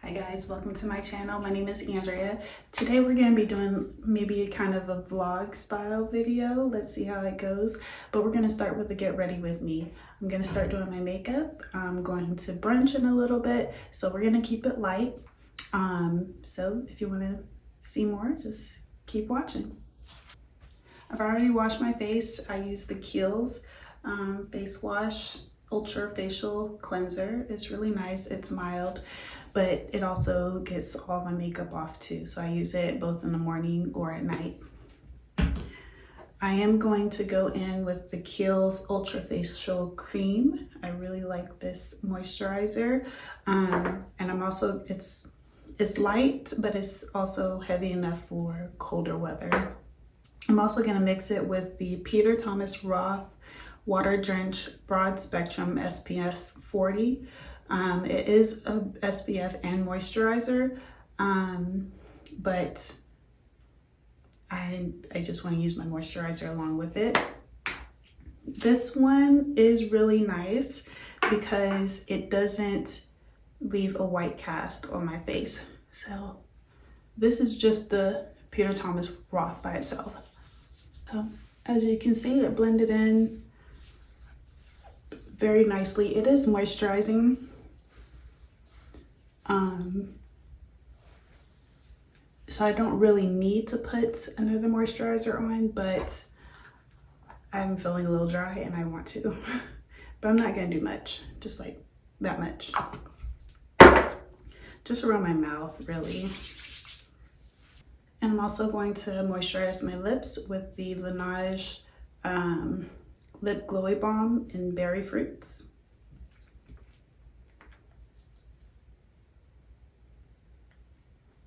Hi guys, welcome to my channel. My name is Andrea. Today we're going to be doing maybe a kind of a vlog style video. Let's see how it goes. But we're going to start with the get ready with me. I'm going to start doing my makeup. I'm going to brunch in a little bit, so we're going to keep it light. So if you want to see more, just keep watching. I've already washed my face. I use the Kiehl's face wash ultra facial cleanser. It's really nice. It's mild, but it also gets all my makeup off too. So I use it both in the morning or at night. I am going to go in with the Kiehl's Ultra Facial Cream. I really like this moisturizer. And I'm also, it's light, but it's also heavy enough for colder weather. I'm also gonna mix it with the Peter Thomas Roth Water Drench Broad Spectrum SPF 40. It is a SPF and moisturizer, but I just want to use my moisturizer along with it. This one is really nice because it doesn't leave a white cast on my face. So this is just the Peter Thomas Roth by itself. So as you can see, it blended in very nicely. It is moisturizing. So I don't really need to put another moisturizer on, but I'm feeling a little dry and I want to. But I'm not gonna do much, just like that much. Just around my mouth, really. And I'm also going to moisturize my lips with the Laneige Lip Glowy Balm in Berry Fruits.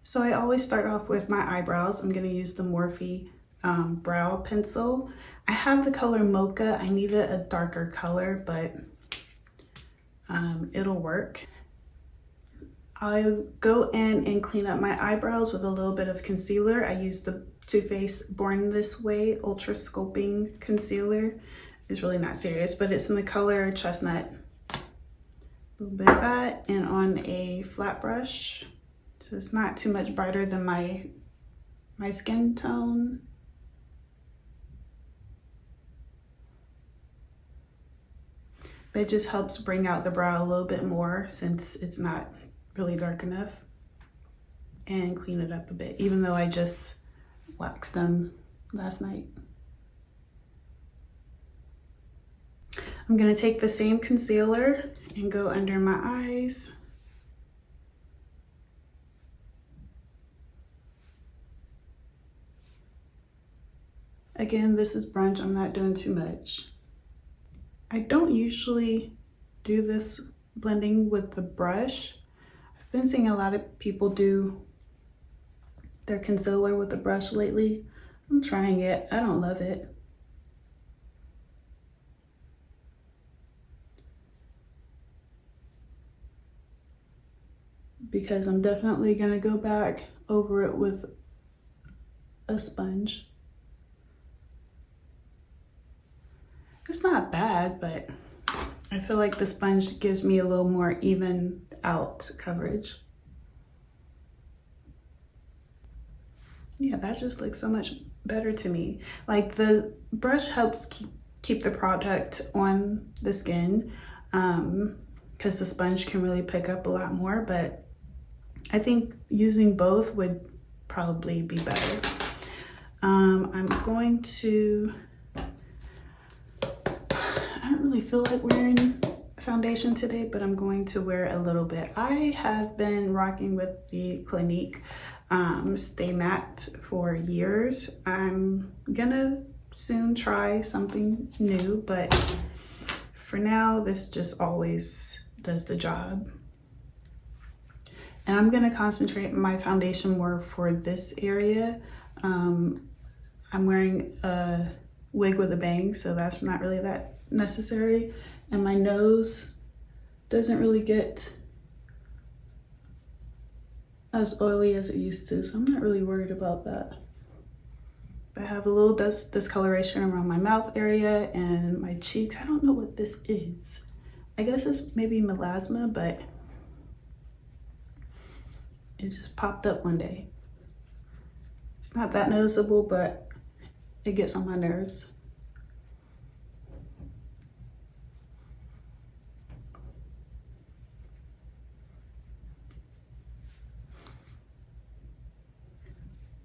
So I always start off with my eyebrows. I'm going to use the Morphe brow pencil. I have the color Mocha. I needed a darker color, but it'll work. I'll go in and clean up my eyebrows with a little bit of concealer. I use the Too Faced Born This Way Ultra Sculpting Concealer. It's really not serious, but it's in the color Chestnut. A little bit of that, and on a flat brush. So it's not too much brighter than my skin tone. But it just helps bring out the brow a little bit more since it's not really dark enough. And clean it up a bit, even though I just waxed them last night. I'm gonna take the same concealer and go under my eyes. Again, this is brunch, I'm not doing too much. I don't usually do this blending with the brush. I've been seeing a lot of people do their concealer with the brush lately. I'm trying it, I don't love it. Because I'm definitely gonna go back over it with a sponge. It's not bad, but I feel like the sponge gives me a little more even out coverage. Yeah, that just looks so much better to me. Like the brush helps keep the product on the skin because the sponge can really pick up a lot more, but I think using both would probably be better. I'm going to, I don't really feel like wearing foundation today, but I'm going to wear a little bit. I have been rocking with the Clinique Stay Matte for years. I'm gonna soon try something new, but for now, this just always does the job. And I'm gonna concentrate my foundation more for this area. I'm wearing a wig with a bang, so that's not really that necessary. And my nose doesn't really get as oily as it used to, so I'm not really worried about that. I have a little discoloration around my mouth area and my cheeks. I don't know what this is. I guess it's maybe melasma, but It just popped up one day. It's not that noticeable, but it gets on my nerves.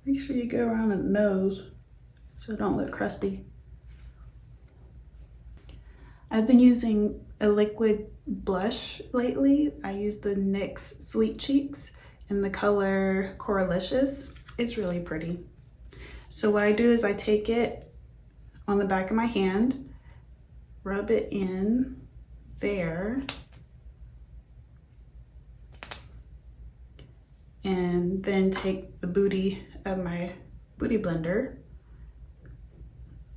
Make sure you go around the nose so it don't look crusty. I've been using a liquid blush lately. I use the NYX Sweet Cheeks in the color Coralicious. It's really pretty. So what I do is I take it on the back of my hand, rub it in there, and then take the booty of my Beauty Blender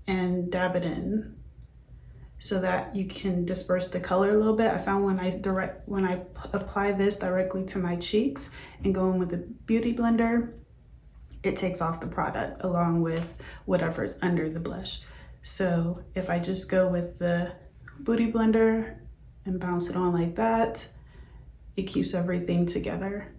and dab it in so that you can disperse the color a little bit. I found when I apply this directly to my cheeks and go in with the Beauty Blender, it takes off the product along with whatever's under the blush. So if I just go with the Beauty Blender and bounce it on like that, it keeps everything together.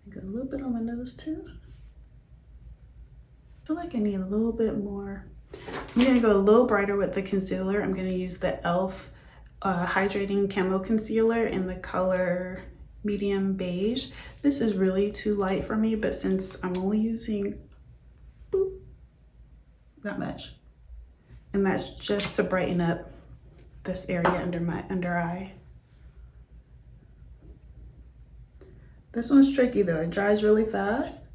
Got a little bit on my nose too. I feel like I need a little bit more. I'm gonna go a little brighter with the concealer. I'm gonna use the e.l.f. Hydrating Camo Concealer in the color Medium Beige. This is really too light for me, but since I'm only using that much, and that's just to brighten up this area under my under eye. This one's tricky though. It dries really fast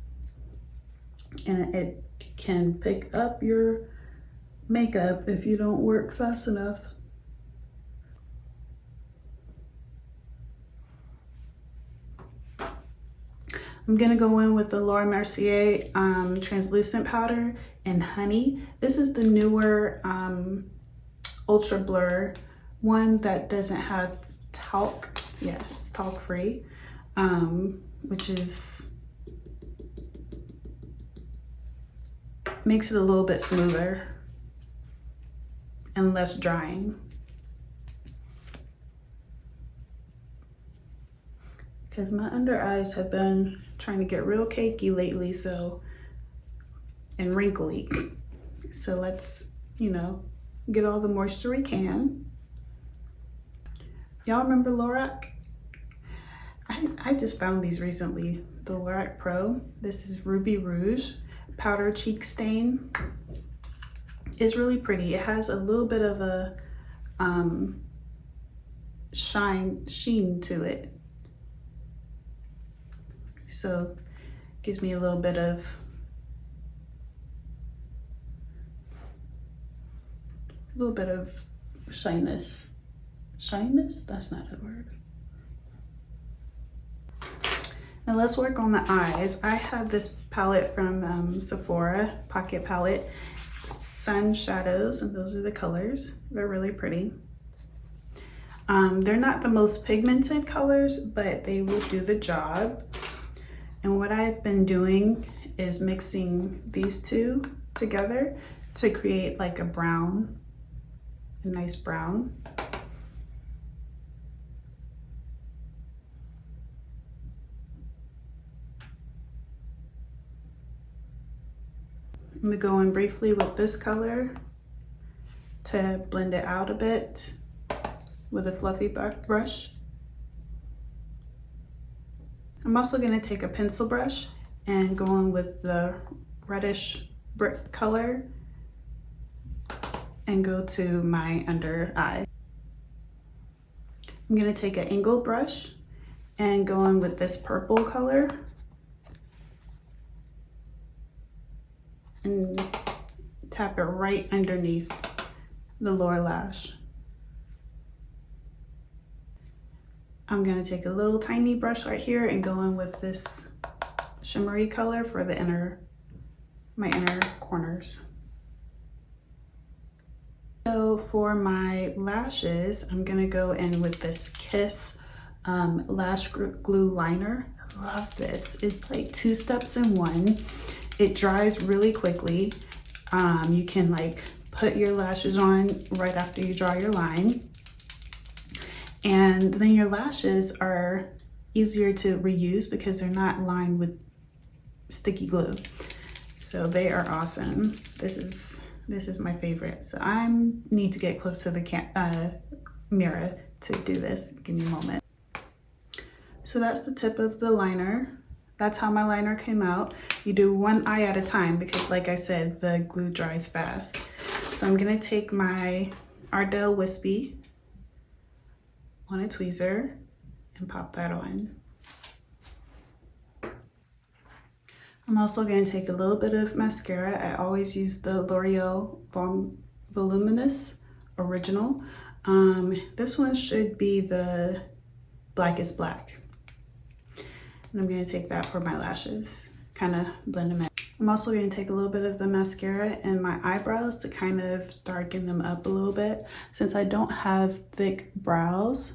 and it can pick up your makeup if you don't work fast enough. I'm gonna go in with the Laura Mercier translucent powder and honey. This is the newer ultra blur one that doesn't have talc. Yeah, it's talc free. Which makes it a little bit smoother and less drying. Because my under eyes have been trying to get real cakey lately, and wrinkly. So let's, get all the moisture we can. Y'all remember Lorac? I just found these recently, the Lorac Pro. This is Ruby Rouge Powder Cheek Stain. It's really pretty. It has a little bit of a sheen to it. So gives me a little bit of shyness. Shyness? That's not a word. Now let's work on the eyes. I have this palette from Sephora, Pocket Palette, Sun Shadows, and those are the colors. They're really pretty. They're not the most pigmented colors, but they will do the job. And what I've been doing is mixing these two together to create like a brown, a nice brown. I'm gonna go in briefly with this color to blend it out a bit with a fluffy brush. I'm also gonna take a pencil brush and go in with the reddish brick color and go to my under eye. I'm gonna take an angled brush and go in with this purple color and tap it right underneath the lower lash. I'm gonna take a little tiny brush right here and go in with this shimmery color for the my inner corners. So for my lashes, I'm gonna go in with this Kiss lash glue liner. I love this. It's like 2 steps in one. It dries really quickly. You can like put your lashes on right after you draw your line. And then your lashes are easier to reuse because they're not lined with sticky glue. So they are awesome. This is my favorite. So I need to get close to the mirror to do this. Give me a moment. So that's the tip of the liner. That's how my liner came out. You do one eye at a time because, like I said, the glue dries fast. So I'm gonna take my Ardell Wispy on a tweezer and pop that on. I'm also gonna take a little bit of mascara. I always use the L'Oreal Voluminous Original. This one should be the Blackest Black. And I'm gonna take that for my lashes, kind of blend them in. I'm also gonna take a little bit of the mascara in my eyebrows to kind of darken them up a little bit. Since I don't have thick brows,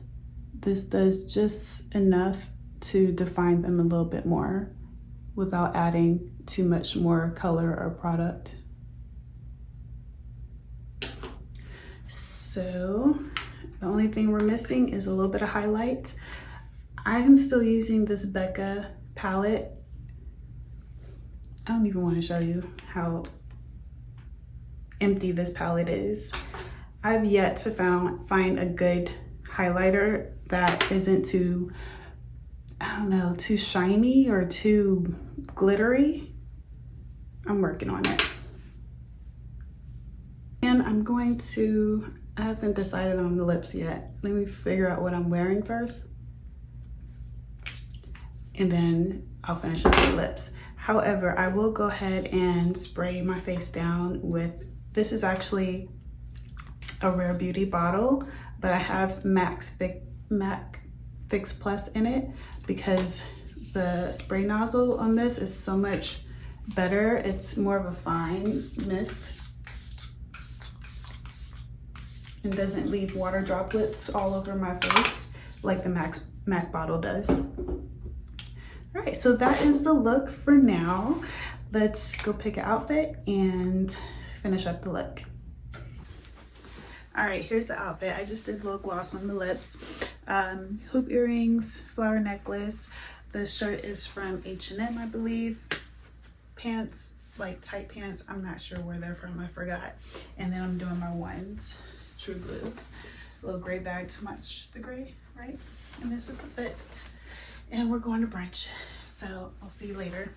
this does just enough to define them a little bit more without adding too much more color or product. So the only thing we're missing is a little bit of highlight. I am still using this Becca palette. I don't even want to show you how empty this palette is. I've yet to find a good highlighter that isn't too, I don't know, too shiny or too glittery. I'm working on it. And I haven't decided on the lips yet. Let me figure out what I'm wearing first. And then I'll finish up the lips. However, I will go ahead and spray my face down with, this is actually a Rare Beauty bottle, but I have MAC Fix Plus in it because the spray nozzle on this is so much better. It's more of a fine mist and doesn't leave water droplets all over my face like the MAC bottle does. All right, so that is the look for now. Let's go pick an outfit and finish up the look. All right, here's the outfit. I just did a little gloss on the lips. Hoop earrings, flower necklace. The shirt is from H&M, I believe. Pants, like tight pants. I'm not sure where they're from, I forgot. And then I'm doing my ones, True Blues. A little gray bag to match the gray, right? And this is the fit. And we're going to brunch. So I'll see you later.